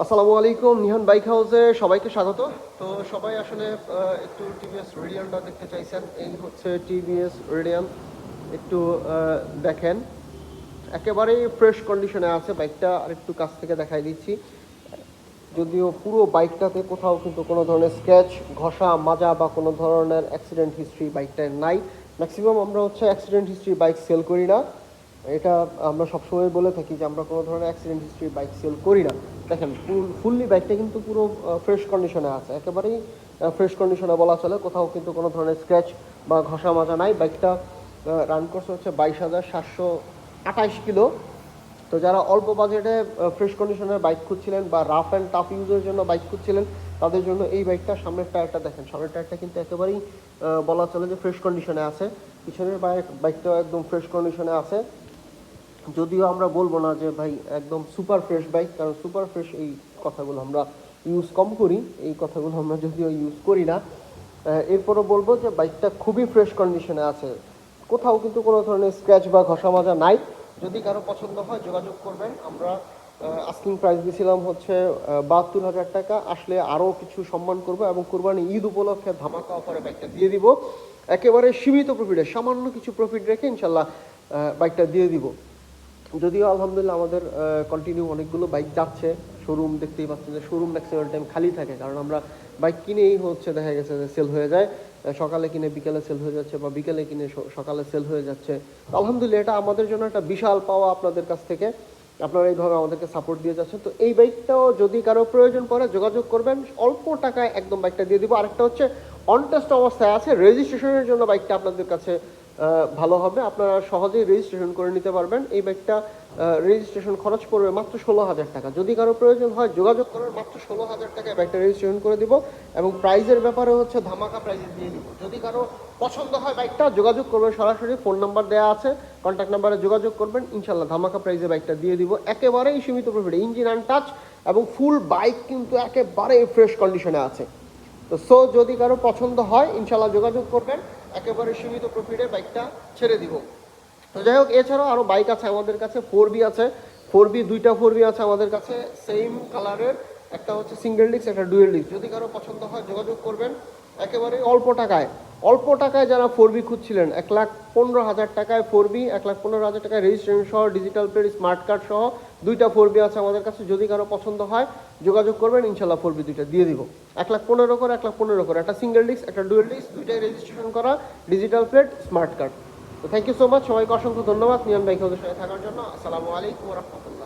আসসালামু আলাইকুম, নিহান বাইক হাউসে সবাইকে স্বাগত। তো সবাই আসলে একটু টিভিএস রেডিয়ানটা দেখতে চাইছেন। এই হচ্ছে টিভিএস রেডিয়ান। একটু দেখেন, একেবারেই ফ্রেশ কন্ডিশনে আছে বাইকটা। আর একটু কাছ থেকে দেখাই দিচ্ছি। যদিও পুরো বাইকটাতে কোথাও কিন্তু কোনো ধরনের স্ক্র্যাচ, ঘষা মাজা বা কোনো ধরনের অ্যাক্সিডেন্ট হিস্ট্রি বাইকটায় নাই। ম্যাক্সিমাম আমরা হচ্ছে অ্যাক্সিডেন্ট হিস্ট্রি বাইক সেল করি না, এটা আমরা সবসময় বলে থাকি যে আমরা কোনো ধরনের অ্যাক্সিডেন্ট হিস্ট্রি বাইক সেল করি না। দেখেন ফুললি বাইকটা কিন্তু পুরো ফ্রেশ কন্ডিশনে আছে, একেবারেই ফ্রেশ কন্ডিশনে বলা চলে। কোথাও কিন্তু কোনো ধরনের স্ক্র্যাচ বা ঘষা মাজা নাই। বাইকটা রান করছে হচ্ছে 22,728 কিলো। তো যারা অল্প বাজেটে ফ্রেশ কন্ডিশনের বাইক খুঁজছিলেন বা রাফ অ্যান্ড টাফ ইউজের জন্য বাইক খুঁজছিলেন, তাদের জন্য এই বাইকটা। সামনের টায়ারটা দেখেন, সামনের টায়ারটা কিন্তু একেবারেই বলা চলে যে ফ্রেশ কন্ডিশনে আছে। পিছনের বাইকটাও একদম ফ্রেশ কন্ডিশনে আছে। যদিও আমরা বলবো না যে ভাই একদম সুপার ফ্রেশ বাইক, কারণ সুপার ফ্রেশ এই কথাগুলো আমরা ইউজ কম করি, এই কথাগুলো আমরা যদিও ইউজ করি না। এরপরও বলবো যে বাইকটা খুবই ফ্রেশ কন্ডিশনে আছে, কোথাও কিন্তু কোনো ধরনের স্ক্র্যাচ বা ঘষা মাজা নাই। যদি কারো পছন্দ হয় যোগাযোগ করবেন। আমরা আস্কিং প্রাইস দিয়েছিলাম হচ্ছে 72,000 টাকা। আসলে আরও কিছু সম্মান করব এবং কোরবানি ঈদ উপলক্ষে ধামাকা অফারে বাইকটা দিয়ে দিব। একেবারে সীমিত প্রফিটে, সামান্য কিছু প্রফিট রেখে ইনশাল্লাহ বাইকটা দিয়ে দিব। যদিও আলহামদুলিল্লাহ আমাদের কন্টিনিউ অনেকগুলো বাইক যাচ্ছে। শোরুম দেখতেই পাচ্ছেন যে শোরুম ম্যাক্সিমাম টাইম খালি থাকে, কারণ আমরা বাইক কিনেই হচ্ছে দেখা গেছে যে সেল হয়ে যায়। সকালে কিনে বিকেলে সেল হয়ে যাচ্ছে বা বিকেলে কিনে সকালে সেল হয়ে যাচ্ছে। তো আলহামদুলিল্লাহ এটা আমাদের জন্য একটা বিশাল পাওয়া আপনাদের কাছ থেকে। আপনারা এইভাবে আমাদেরকে সাপোর্ট দিয়ে যাচ্ছেন। তো এই বাইকটাও যদি কারো প্রয়োজন পড়ে যোগাযোগ করবেন, অল্প টাকায় একদম বাইকটা দিয়ে দিব। আরেকটা হচ্ছে অন টেস্ট অবস্থায় আছে, রেজিস্ট্রেশনের জন্য বাইকটা আপনাদের কাছে ভালো হবে। আপনারা সহজেই রেজিস্ট্রেশন করে নিতে পারবেন। এই বাইকটা রেজিস্ট্রেশন খরচ পড়বে মাত্র 16,000 টাকা। যদি কারো প্রয়োজন হয় যোগাযোগ করবেন, মাত্র 16,000 টাকায় বাইকটা রেজিস্ট্রেশন করে দিব। এবং প্রাইজের ব্যাপারে হচ্ছে ধামাকা প্রাইজে দিয়ে দিব। যদি কারো পছন্দ হয় বাইকটা যোগাযোগ করবেন, সরাসরি ফোন নাম্বার দেওয়া আছে, কন্ট্যাক্ট নাম্বারে যোগাযোগ করবেন। ইনশাল্লাহ ধামাকা প্রাইজে বাইকটা দিয়ে দিব, একেবারেই সীমিত প্রফিটে। ইঞ্জিন আনটাচ এবং ফুল বাইক কিন্তু একেবারে ফ্রেশ কন্ডিশনে আছে। তো যদি কারো পছন্দ হয় ইনশাল্লাহ যোগাযোগ করবেন, একেবারে সীমিত প্রফিটে বাইকটা ছেড়ে দিব। তো যাই হোক, এছাড়াও আরও বাইক আছে আমাদের কাছে। 4B আছে, 4B দুইটা 4B আছে আমাদের কাছে সেম কালারের। একটা হচ্ছে সিঙ্গেল ডিস্ক, একটা ডুয়েল ডিস্ক। যদি কারো পছন্দ হয় যোগাযোগ করবেন। একেবারে অল্প টাকায় যারা 4B খুঁজছিলেন, 1,15,000 টাকায় 4B, 1,15,000 টাকায় রেজিস্ট্রেশন সহ, ডিজিটাল প্লেট, স্মার্ট কার্ড সহ দুইটা 4B আছে আমাদের কাছে। যদি কারো পছন্দ হয় যোগাযোগ করবেন, ইনশাল্লাহ 4B দুইটা দিয়ে দিব। 1,15,000 করে, 1,15,000 করে, একটা সিঙ্গেল ডিস্ক, একটা ডুয়েল ডিস্ক, দুইটাই রেজিস্ট্রেশন করা, ডিজিটাল প্লেট, স্মার্ট কার্ড। তো থ্যাংক ইউ সো মাচ, সবাইকে অসংখ্য ধন্যবাদ নিয়ান বাইক হাউসের সাথে থাকার জন্য। আসসালামু আলাইকুম রহমতুল্লাহ।